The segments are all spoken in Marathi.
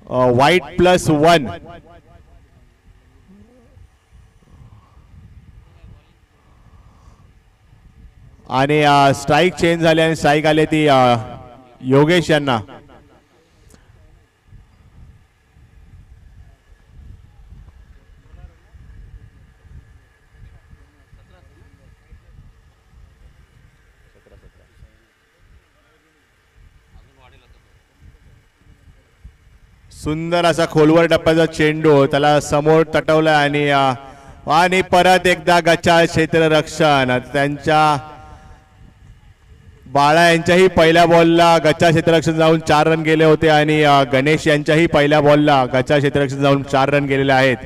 व्हाईट +1. आणि स्ट्राईक चेंज झाली आणि स्ट्राईक आले ती योगेश यांना. सुंदर असा खोलवर टप्प्याचा चेंडू त्याला समोर तटवला आणि परत एकदा गच्चा क्षेत्ररक्षण. त्यांच्या बाळा यांच्याही पहिल्या बॉलला गच्चा क्षेत्ररक्षण जाऊन 4 रन गेले होते आणि गणेश यांच्याही पहिल्या बॉलला गच्चा क्षेत्ररक्षण जाऊन 4 रन गेलेले आहेत.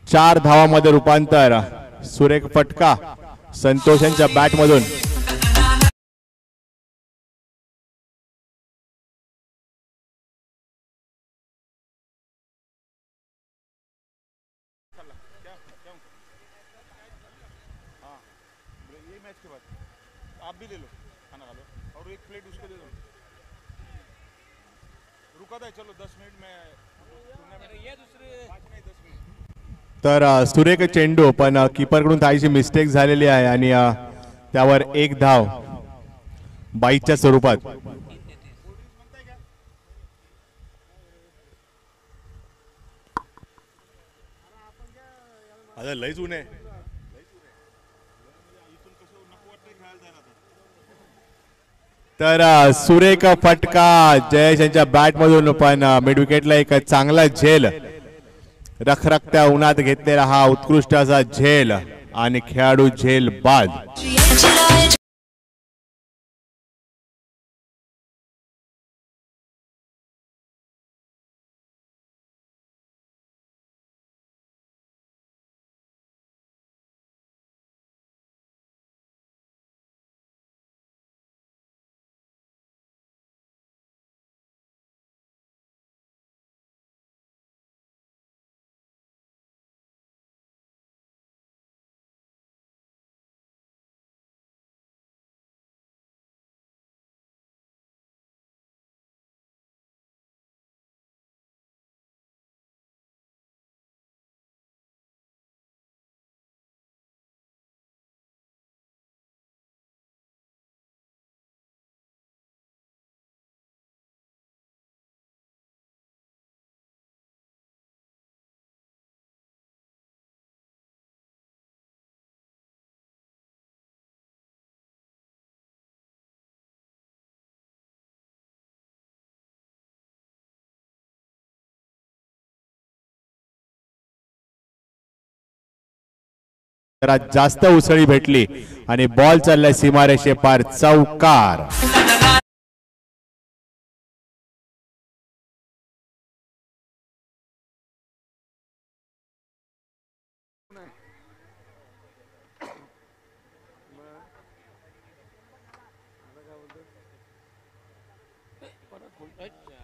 4 धावामध्ये रूपांतर. सुरेख फटका संतोष यांच्या बॅट मधून. आप भी ले लो खाना खा लो और एक प्लेट उसको दे दो. रुका था चलो 10 मिनट में ये दूसरे 5 नहीं 10 मिनट. तर सुरेख चेंडू पण कीपर कडून काहीशी मिस्टेक झालेली आहे आणि त्यावर एक धाव बाईच्या स्वरूपात. आता लयच ऊन आहे. तर सुरेख फटका जयेश यांच्या बॅट मधून पण मिड विकेटला एक चांगला झेल. रखरखत्या उन्हात घेतलेला हा उत्कृष्ट असा झेल आणि खेळाडू झेल बाद. जास्त उसळी भेटली आणि बॉल चाललाय सीमारेषे पार. चौकार.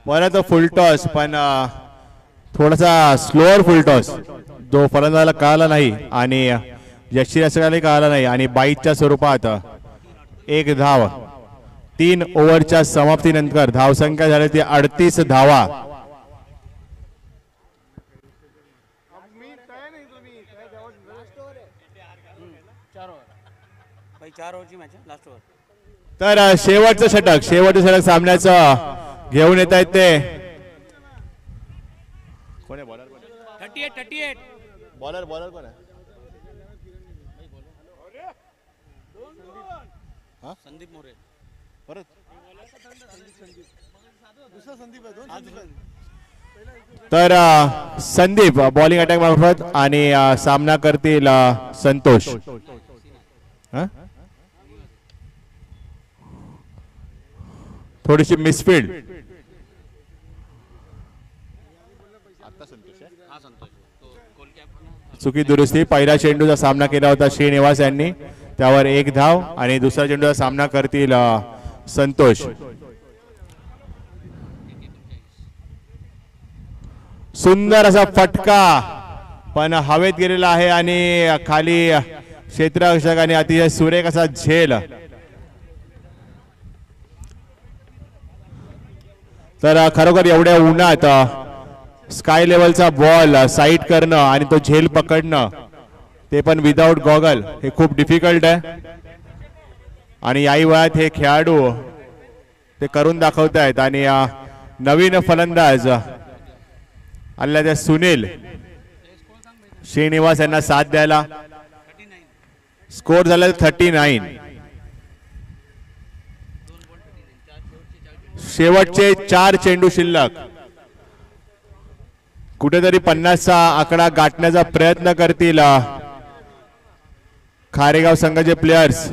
परत फुलटॉस पण थोडासा स्लोअर फुलटॉस जो फलंदाजाला कळाला नाही आणि यशस्वी कळाला नाही आणि बाईच्या स्वरूपात एक धाव. 3 ओव्हरच्या समाप्तीनंतर धावसंख्या झाली ती 38 धावा. तर शेवटचं षटक सामन्याचं घेऊन येत आहेत ते कोण आहे? बॉलर 38 बॉलर कोण आहे? संदीप मोरे. परत तर संदीप बॉलिंग अटॅक मार्फत आणि सामना करतील संतोष. थोडीशी मिसफील्ड. चुकी दुरुस्ती. पहिला चेंडूचा सामना केला होता श्रीनिवास यांनी, त्यावर एक धाव आणि दुसरा चेंडूचा सामना करतील संतोष. सुंदर असा फटका पण हवेत गेलेला आहे आणि खाली क्षेत्ररक्षक आणि अतिशय सुरेख असा झेल. तर खरोखर एवढ्या उन्हात स्काय लेवलचा बॉल साईड करणं आणि तो झेल पकडणं ते पण विदाउट गॉगल हे खूप डिफिकल्ट आहे आणि याही वयात हे खेळाडू ते करून दाखवत आहेत. आणि नवीन फलंदाज आलेल्या त्या सुनील श्रीनिवास यांना साथ द्यायला. स्कोर झाला 39. शेवटचे 4 चेंडू शिल्लक. कुठेतरी 50चा आकडा गाठण्याचा प्रयत्न करतील खारेगाव संघाचे प्लेयर्स.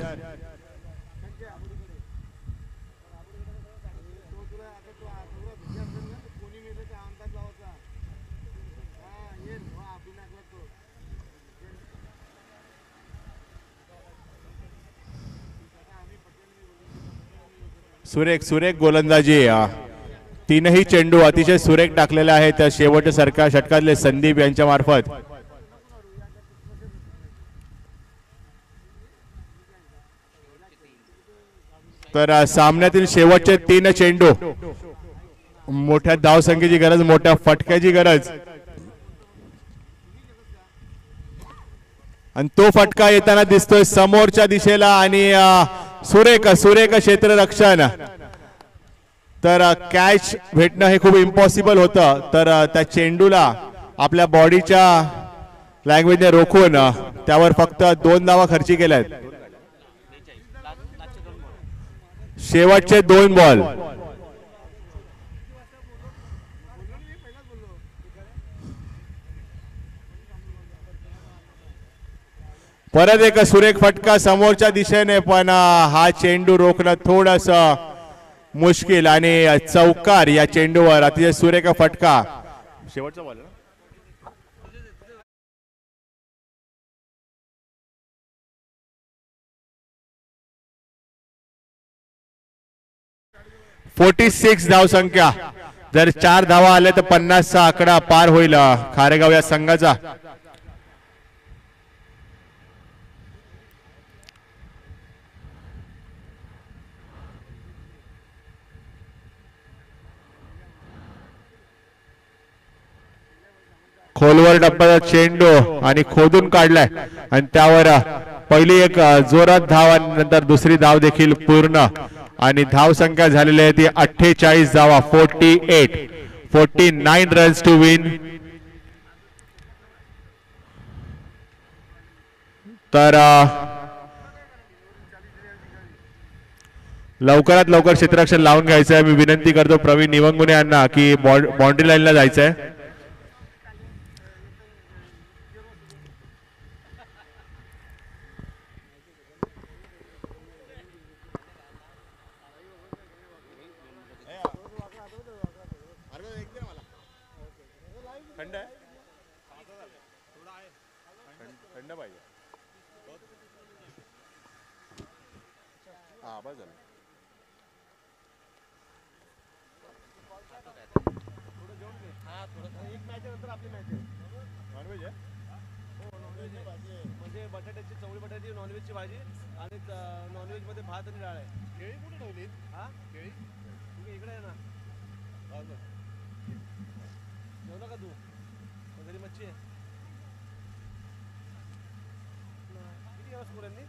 सुरेख सुरेख गोलंदाजी. तीनही चेंडू अतिशय सुरेख टाकलेले आहेत शेवटच्या षटकातले संदीप यांच्या मार्फत. तर सामन्यातील शेवटचे 3 चेंडू. मोठ्या धावसंख्येची गरज, मोठ्या फटक्याची गरज, आणि तो फटका येताना दिसतोय समोरच्या दिशेला आणि सुरेख सुरेख क्षेत्ररक्षण. तर कॅच भेटणं हे खूप इम्पॉसिबल होतं. तर त्या चेंडूला आपल्या बॉडीच्या लँग्वेजने रोखून त्यावर फक्त 2 धावा खर्ची केल्यात. शेवटचे 2 बॉल. परत एक सुरेख फटका समोरच्या दिशेने, पण हा चेंडू रोखणं थोडस मुश्किल आणि चौकार या चेंडूवर अतिशय सुरेख फटका. शेवटचा बॉल 46 धावसंख्या. जर 4 धावा आल्या तर 50चा आकडा पार होईल खारेगाव या संघाचा. खोलवर डब्याचा चेंडू आणि खोदून काढलाय आणि त्यावर पहिली एक जोरात धाव आणि नंतर दुसरी धाव देखील पूर्ण आणि धाव संख्या झालेली आहे ती 48 धावा. 49 रन्स टू विन. तर लवकरात लवकर क्षेत्ररक्षण लावून घ्यायचं आहे. मी विनंती करतो प्रवीण निवंगुने यांना की बाउंड्री लाईनला जायचं आहे. थंड आहे, थंड पाहिजे. हा बस झालं. एक मॅच नंतर आपली मॅच आहे. नॉनव्हेज आहे? हो नॉनव्हेज भाजी म्हणजे बटाट्याची चवळी बटाट्याची नॉनव्हेजची भाजी आणि नॉनव्हेज मध्ये भात आणि डाळ आहे. केळी कुठे ठेवली? हा केळी तुम्ही इकडे आहे ना. जेवला का तू? घरी मच्छी आहे. किती दिवस मुलांनी?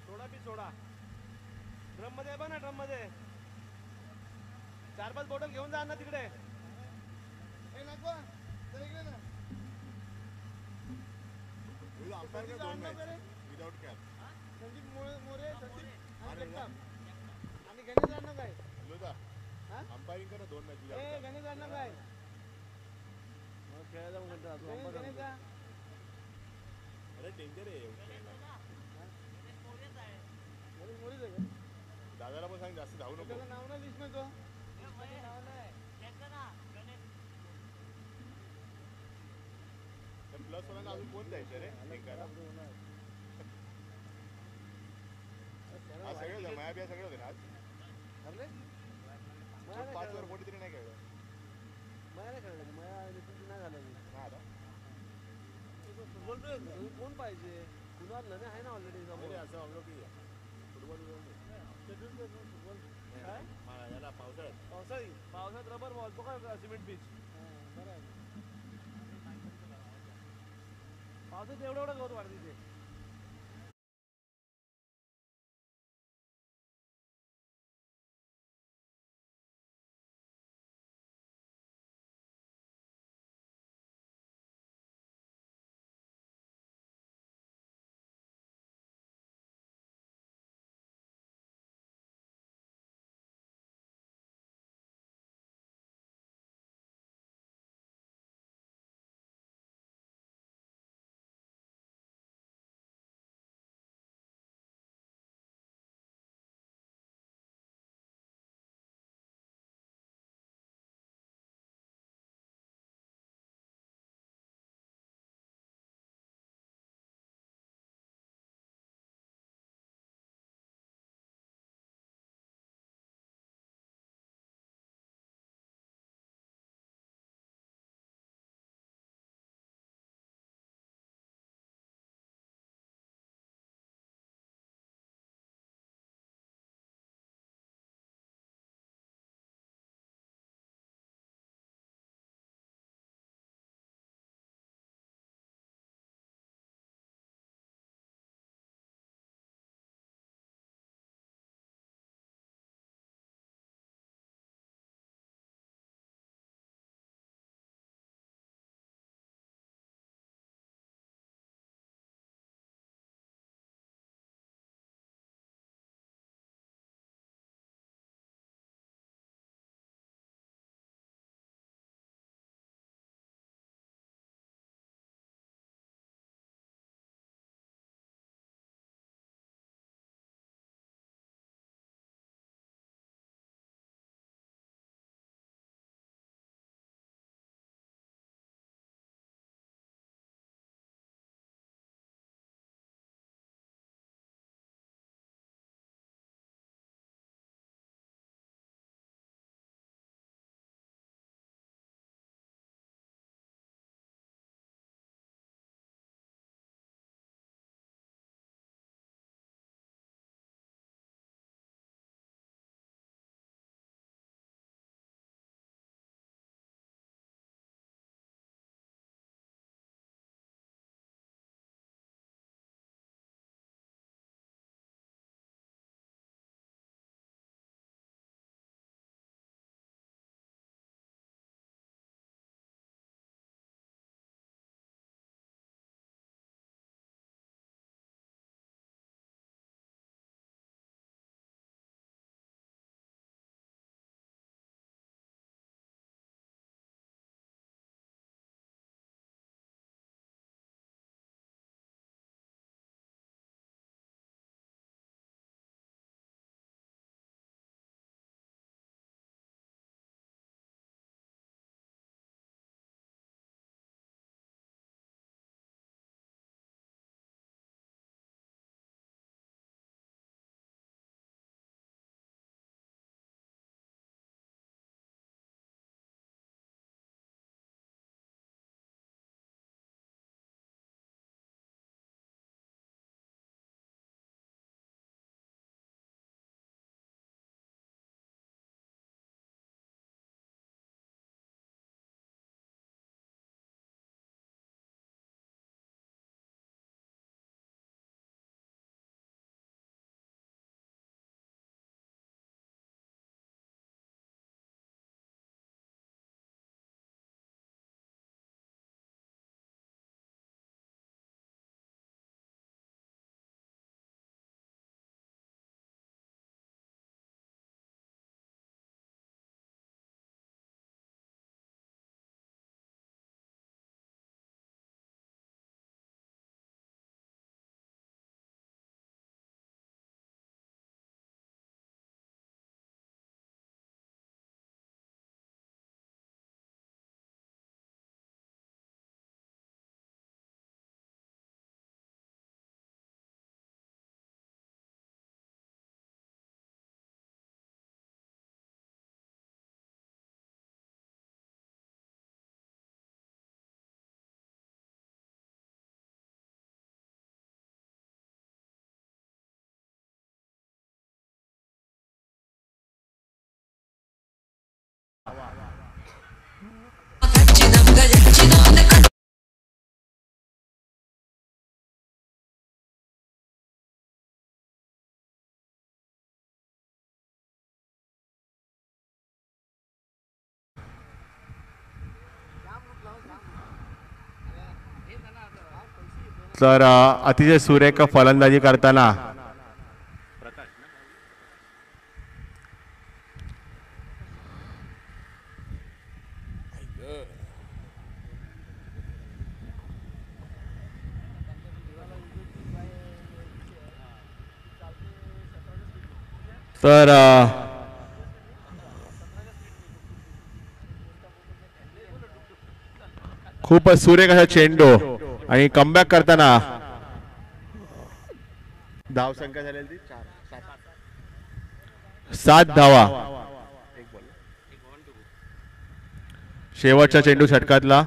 सोडा बी सोडा. ड्रम मध्ये आहे बघ ना, ड्रम मध्ये 4-5 बॉटल घेऊन जा ना तिकडे. विदाउट कॅप संदीप मोरे, संदीप आणि जगताप आणि गणेश अण्णा काय? अंपायरिंग करा 2 मॅच. ए गणेश अण्णा काय? मग खेळायला म्हणतो गणेश का? अरे डेंजर आहे. गणेश मोरेच आहे का? दादाला पण सांग जास्त धावू नको. त्याचं नाव नाही लिस्ट मध्ये तो. नाव नाही. प्लस वाला अजून कोण जायचं रे जिंकायला? आज सगळं जमा आहे, सगळं होतं ना आज. ठरले? 5 वर कोणी तरी नाही खेळलं. माया नाही खेळलं. माया नाही झालं. नाही आला. बोलतोय कोण पाहिजे? कुणाल नाही आहे ना ऑलरेडी. असं आलो की फुटबॉल काय? याला पावसाळ्यात पावसाळ्यात रबर बॉल तो काय सिमेंट बीच. पावसात एवढं गवत वाढत तिथे. तर अतिशय सुरेख फलंदाजी करताना तर खूप सुरेख असा चेंडू आणि कमबॅक करताना धाव संख्या झालेली 7 धावा शेवटच्या चेंडू षटकातला.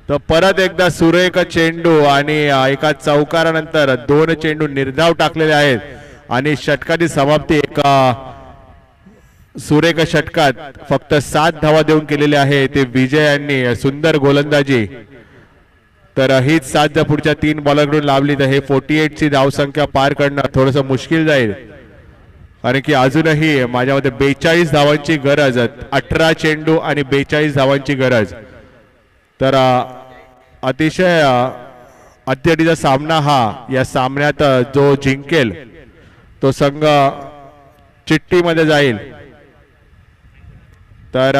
तर परत एकदा सुरेख चेंडू आणि एका चौकारानंतर 2 चेंडू निर्धाव टाकलेले आहेत आणि षटकाची समाप्ती एका सुरेख षटकात फक्त 7 धावा देऊन केलेले आहे ते विजय यांनी. सुंदर गोलंदाजी. तर हीच 7 जर पुढच्या 3 बॉलरकडून लावली तर हे 48 ची धावसंख्या पार करणं थोडस मुश्किल जाईल, कारण की अजूनही माझ्या मते 42 धावांची गरज. 18 चेंडू आणि 42 धावांची गरज. तर अतिशय अत्यडीचा सामना हा. या सामन्यात जो जिंकेल तो संघ चिठ्ठीमध्ये जाईल. तर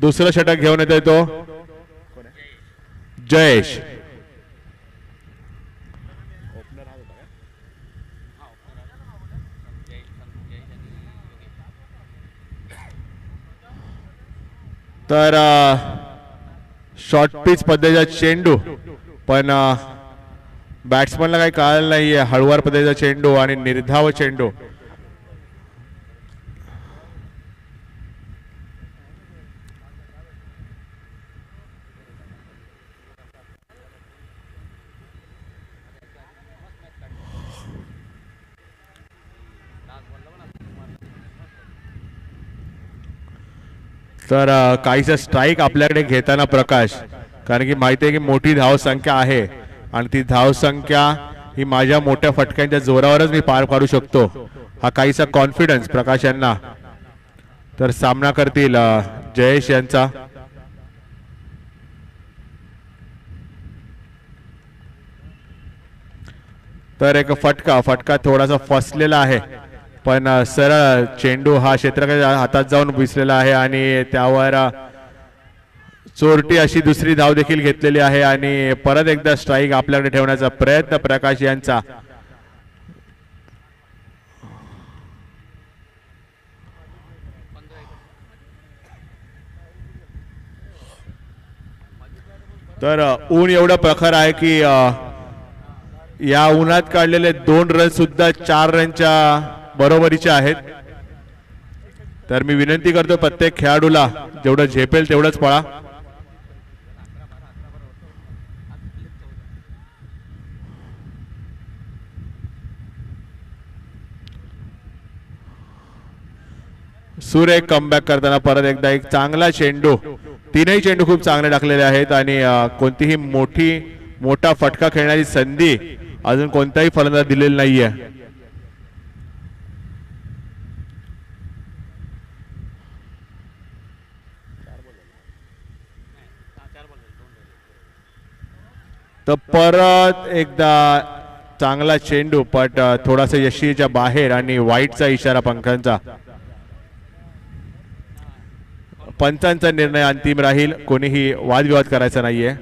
दुसरं षटक घेऊन येतोय तो जयेश. तर शॉर्ट पिच पद्धतीचा चेंडू, पण बॅट्समनला काही कळलं नाहीये. हळुवार पद्धतीचा चेंडू आणि निर्धाव चेंडू. तर काहीसा स्ट्राईक आपल्याकडे घेताना प्रकाश, कारण की माहिती आहे की मोठी धावसंख्या आहे आणि ती धावसंख्या ही माझ्या मोठ्या फटक्यांच्या जोरावरच मी पार पाडू शकतो, हा काहीसा कॉन्फिडन्स प्रकाश यांना. तर सामना करतील जयेश यांचा. तर एक फटका थोडासा फसलेला आहे, पण सरळ चेंडू हा क्षेत्रकाच्या हातात जाऊन भिसलेला आहे आणि त्यावर चोरटी अशी दुसरी धाव देखील घेतलेली आहे आणि परत एकदा स्ट्राईक आपल्याकडे ठेवण्याचा प्रयत्न प्रकाश यांचा. तर ऊन एवढं प्रखर आहे की या उन्हात काढलेले 2 रन सुद्धा 4 रनच्या बरोबरीचे आहेत. तर मी विनंती करतो प्रत्येक खेळाडूला जेवढं झेपेल तेवढंच पळा. सुरेख कमबॅक करताना परत एकदा एक चांगला चेंडू. 3ही चेंडू खूप चांगले टाकलेले आहेत आणि कोणतीही मोठा फटका खेळण्याची संधी अजून कोणताही फलंदाज दिलेली नाहीये. तर परत एकदा चांगला चेंडू, पण थोडासा यशीच्या बाहेर आणि वाईटचा इशारा पंखांचा. पंचांचा निर्णय अंतिम राहील, कोणीही वादविवाद करायचा नाहीये.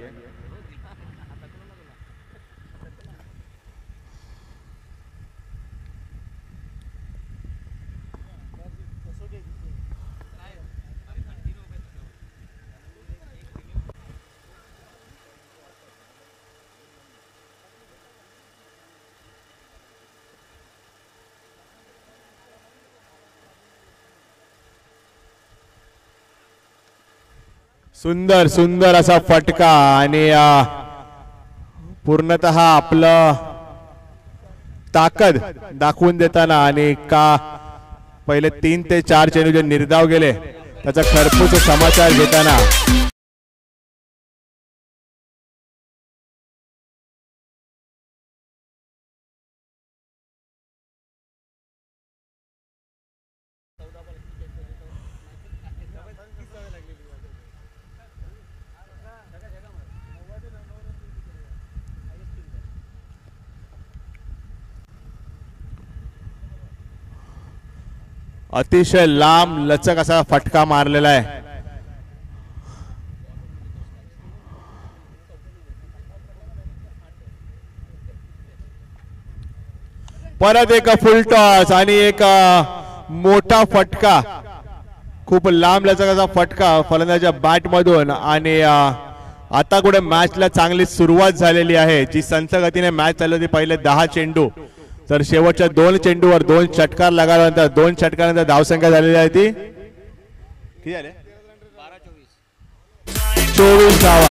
सुंदर सुंदर असा फटका आणि पूर्णतः आपलं ताकद दाखवून देताना आणि का पहिले 3 ते 4 चेंडू जे निर्धाव गेले त्याचा खरपूस समाचार घेताना अतिशय लांब लचक असा फटका मारलेला आहे. परत एक फुल टॉस आणि एक मोठा फटका, खूप लांब लचक असा फटका फलंदाजाच्या बॅट मधून. आणि आता कुठे मॅचला चांगली सुरुवात झालेली आहे. जी संथ गतीने मॅच चालू होती पहिले 10 चेंडू, तर शेवटच्या 2 चेंडूवर 2 षटकार लगाल्यानंतर 2 षटकानंतर धावसंख्या झालेली आहे ती किती झाले 24 धावा.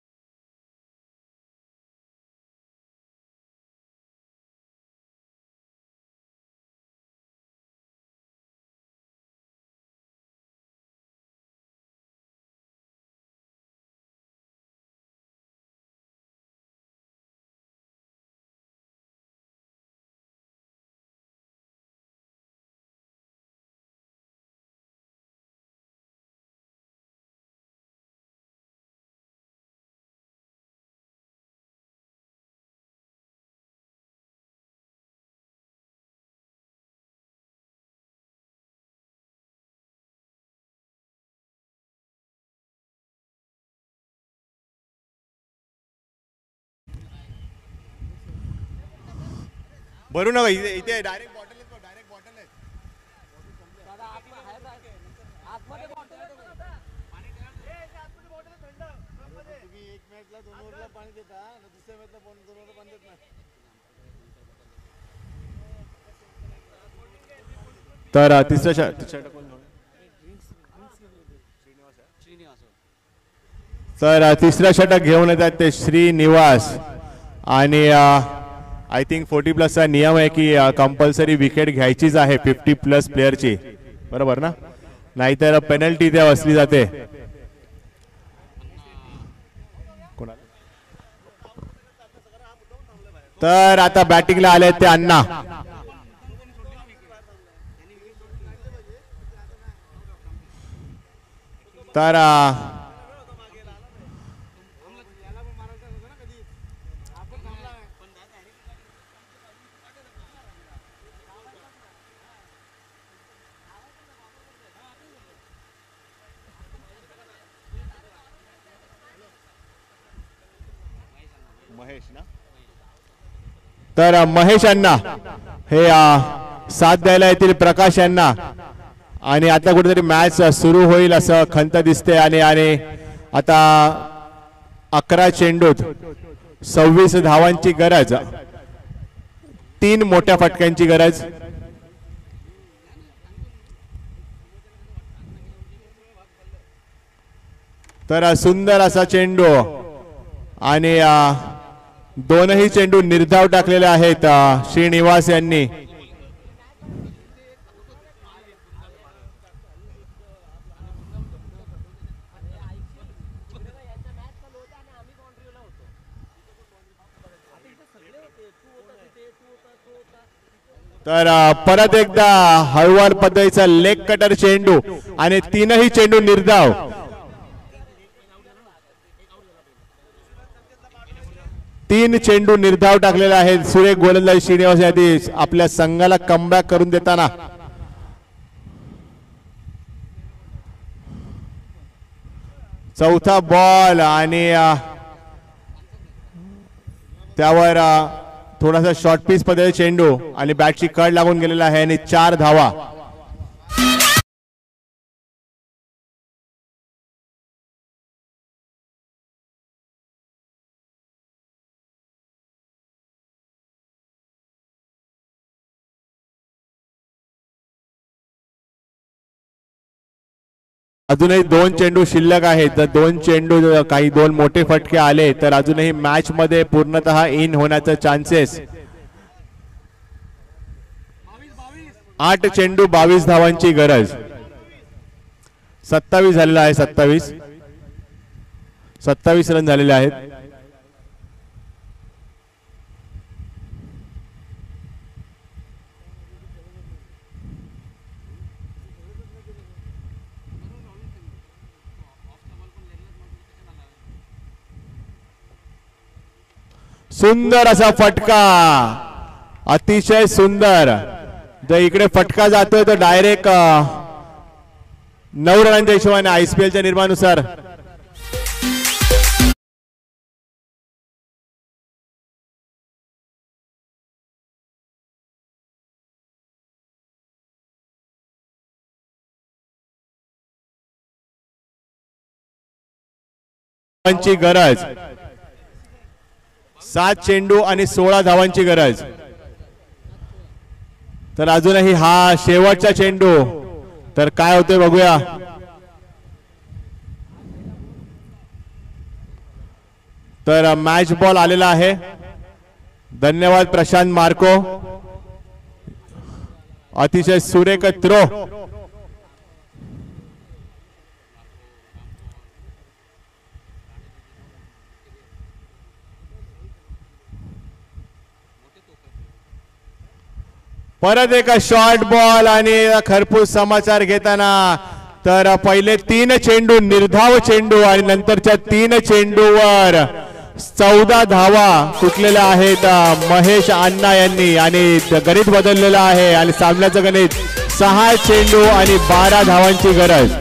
भरू नका इथे डायरेक्ट बॉटल आहे, डायरेक्ट बॉटल आहे. तुम्ही एक मॅचला 2 ओव्हरला पाणी देता, दुसऱ्या मॅचला 2 ओव्हरला पाणी देत नाही. तर तिसरा षटक तर तिसरा षटक घेऊन येतात ते श्रीनिवास. आणि आय थिंक 40+ चा नियम आहे की कंपल्सरी विकेट घ्यायचीच आहे 50+ प्लेअरची, बरोबर ना, नाहीतर पेनल्टी त्या असली जाते. तर आता बॅटिंगला आले ते अण्णा. तर महेश अण्णा हे साथ द्यायला येतील प्रकाश यांना. आणि आता कुठेतरी मॅच सुरू होईल असं खंत दिसते. आणि आता 11 चेंडूत 26 धावांची गरज, 3 मोठ्या फटक्यांची गरज. तर सुंदर असा चेंडू आणि दोनही चेंडू निर्धाव टाकलेले आहेत श्रीनिवास यांनी. तर परत एकदा हळूवार पद्धतीचा लेग कटर चेंडू आणि 3ही चेंडू निर्धाव. तीन चेंडू निर्धाव टाकलेले आहेत. सुरेख गोलंदाज श्रीनिवास यांनी आपल्या संघाला कमबॅक करून देताना. चौथा बॉल आणि त्यावर थोडासा शॉर्ट पीस पद्धती चेंडू आणि बॅटची कड लागून गेलेला आहे आणि 4 धावा. अजूनही 2 चेंडू शिल्लक आहेत. तर 2 चेंडू काही 2 मोठे फटके आले तर अजूनही मॅच मध्ये पूर्णतः इन होण्याचा चान्सेस. 8 चेंडू 22 धावांची गरज. 27 झालेला आहे. 27 रन झालेले आहेत. सुंदर असा फटका, अतिशय सुंदर. जर इकडे फटका जातोय तर डायरेक्ट 9 रनांच्या हिशोबाने IPLच्या निर्मानुसार धावांची गरज, 7 चेंडू आणि 16 धावांची गरज. तर अजूनही हा शेवटचा चेंडू, तर काय होतंय बघूया. तर मॅच बॉल आलेला आहे. धन्यवाद प्रशांत मार्को, अतिशय सुरेख थ्रो. परत एक शॉर्ट बॉल आणि खरपूस समाचार घेताना तर पहिले 3 चेंडू निर्धाव चेंडू आणि नंतरच्या 3 चेंडूवर 14 धावा कुठलेल्या आहेत महेश अण्णा यांनी आणि गणित बदललेलं आहे आणि सामन्याचं गणित 6 चेंडू आणि 12 धावांची गरज.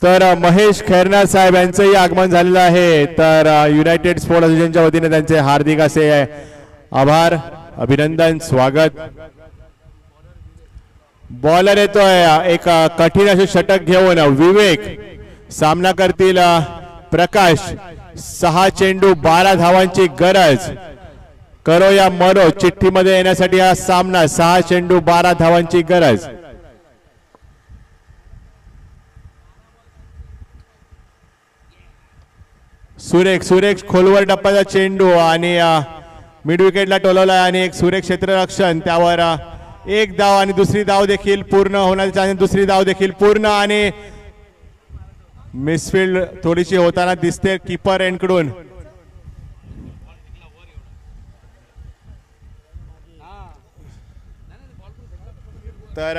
तर महेश खैरनार साहेब यांचंही आगमन झालेलं आहे. तर युनायटेड स्पोर्ट्स असोसिएशनच्या वतीने त्यांचे हार्दिक असे आभार, अभिनंदन, स्वागत. बॉलर येतोय एक कठीण असे षटक घेऊन विवेक. सामना करतील प्रकाश. 6 चेंडू 12 धावांची गरज. करो या मरो चिठ्ठीमध्ये येण्यासाठी हा सामना. 6 चेंडू 12 धावांची गरज. सुरेख सुरेख खोलवर टप्प्याचा चेंडू आणि मिड विकेटला टोलवला आणि एक सुरेख क्षेत्ररक्षण. त्यावर एक धाव आणि दुसरी धाव देखील पूर्ण होण्याचे चान्स. दुसरी धाव देखील पूर्ण आणि मिसफिल्ड थोडीशी होताना दिसते कीपर एंडकडून. तर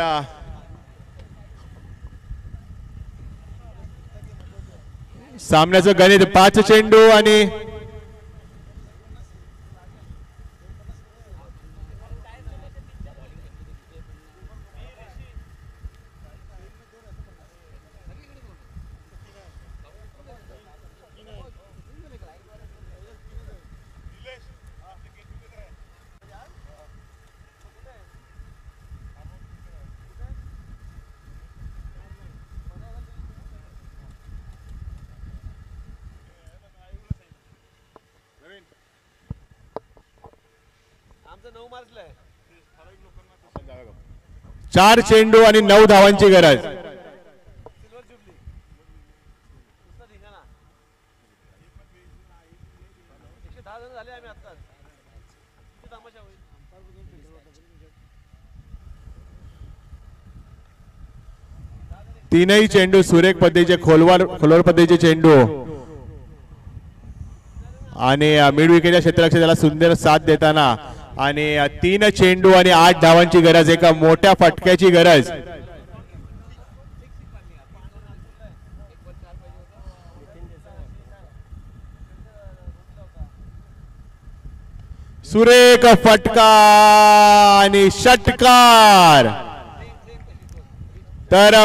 सामन्याचं गणित 5 चेंडू आणि आमचं 9 मार्चला आहे. 4 चेंडू आणि 9 धावांची गरज. सिल्वर जुबली नुसतं धिंगाणा. 110 जण झाले आम्ही आत्ताच. किती तमाशा होईल. तीनही चेंडू सुरेख पद्धतीचे खोलवर पद्धतीचे चेंडू आणि मिड विकेटच्या क्षेत्ररक्षक त्याला सुंदर साथ देताना आणि 3 चेंडू आणि 8 धावांची गरज. एका मोठ्या फटक्याची गरज. सुरेख फटका आणि षटकार. तर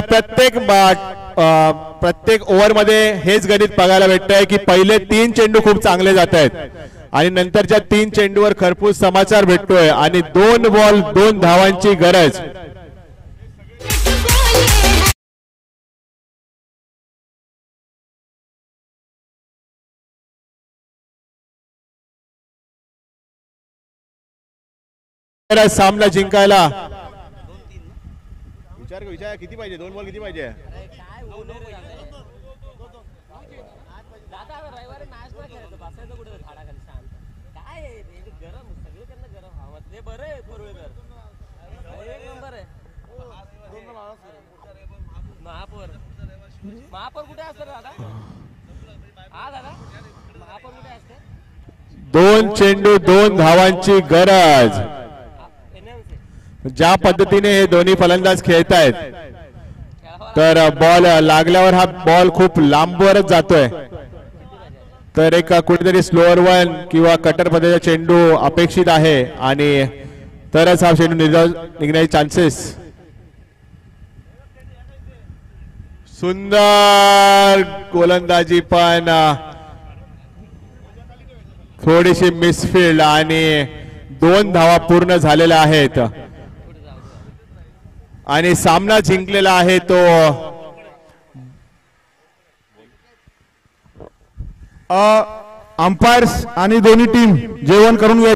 प्रत्येक ओव्हर मध्ये हेच गणित बघायला भेटतंय की पहिले 3 चेंडू खूप चांगले जात आहेत आणि नंतरच्या 3 चेंडूवर खरपूस समाचार भेटतोय आणि 2 बॉल 2 धावांची गरज. सामना जिंकायला विचार किती पाहिजे. 2 बॉल किती पाहिजे. रविवारी मॅच नाही खेळायचं, बसायचं कुठे झाडाखाली शांत. काय गरम सगळे त्यांना महापौर कुठे असतं रे दादा? हा दादा, महापौर कुठे असते? 2 चेंडू 2 धावांची गरज. ज्या पद्धतीने हे दोन्ही फलंदाज खेळतायत तर बॉल लागल्यावर हा बॉल खूप लांबवरच जातोय. तर एक कुठेतरी स्लोअर वन किंवा कटर पद्धतीचा चेंडू अपेक्षित आहे आणि तरच हा चेंडू निघण्याचे चान्सेस. सुंदर गोलंदाजी पण थोडीशी मिसफील्ड आणि 2 धावा पूर्ण झालेल्या आहेत आणि सामना जिंकलेला आहे तो अंपायर्स आणि दोन्ही टीम जेवण करून